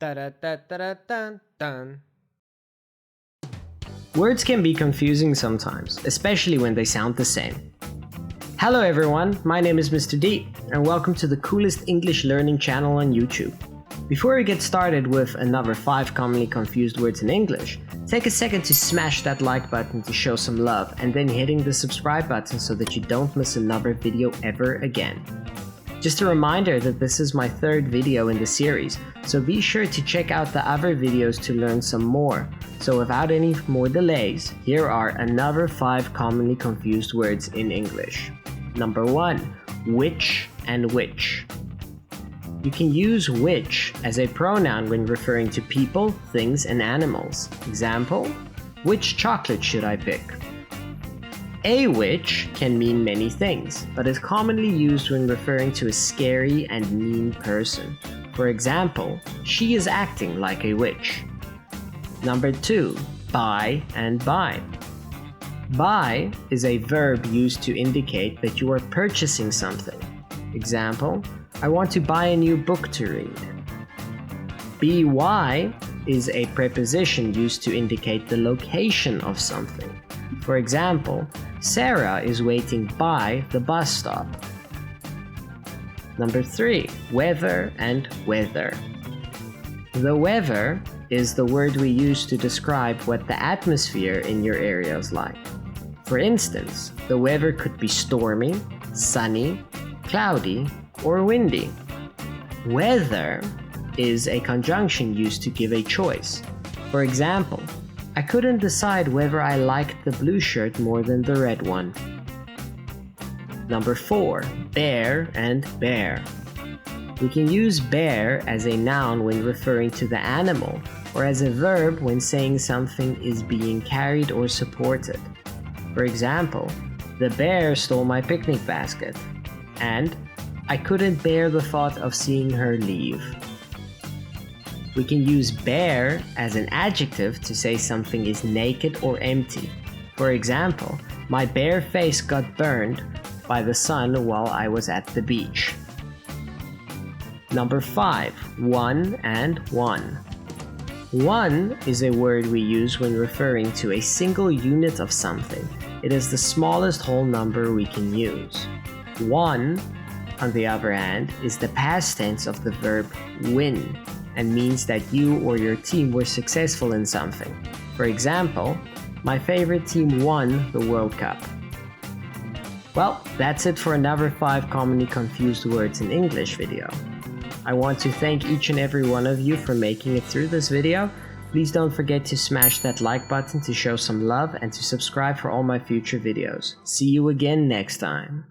Da-da-da-da-da-dun-dun. Words can be confusing sometimes, especially when they sound the same. Hello everyone, my name is Mr.D, and welcome to the coolest English learning channel on YouTube. Before we get started with another 5 commonly confused words in English, take a second to smash that like button to show some love and then hitting the subscribe button so that you don't miss another video ever again. Just a reminder that this is my 3rd video in the series, so be sure to check out the other videos to learn some more. So without any more delays, here are another 5 commonly confused words in English. Number 1. Which and which. You can use which as a pronoun when referring to people, things, and animals. Example, which chocolate should I pick? A which can mean many things, but is commonly used when referring to a scary and mean person. For example, she is acting like a witch. Number 2. Buy and buy. Buy is a verb used to indicate that you are purchasing something. Example, I want to buy a new book to read. By is a preposition used to indicate the location of something. For example, Sarah is waiting by the bus stop. Number 3. Weather and weather. The weather is the word we use to describe what the atmosphere in your area is like. For instance, the weather could be stormy, sunny, cloudy, or windy. Whether is a conjunction used to give a choice. For example, I couldn't decide whether I liked the blue shirt more than the red one. Number 4. Bear and bear. We can use bear as a noun when referring to the animal, or as a verb when saying something is being carried or supported. For example, the bear stole my picnic basket, and I couldn't bear the thought of seeing her leave. We can use bare as an adjective to say something is naked or empty. For example, my bare face got burned by the sun while I was at the beach. Number 5. One and one. One is a word we use when referring to a single unit of something. It is the smallest whole number we can use. One, on the other hand, is the past tense of the verb win, and means that you or your team were successful in something. For example, my favorite team won the World Cup. Well, that's it for another 5 commonly confused words in English video. I want to thank each and every one of you for making it through this video. Please don't forget to smash that like button to show some love and to subscribe for all my future videos. See you again next time.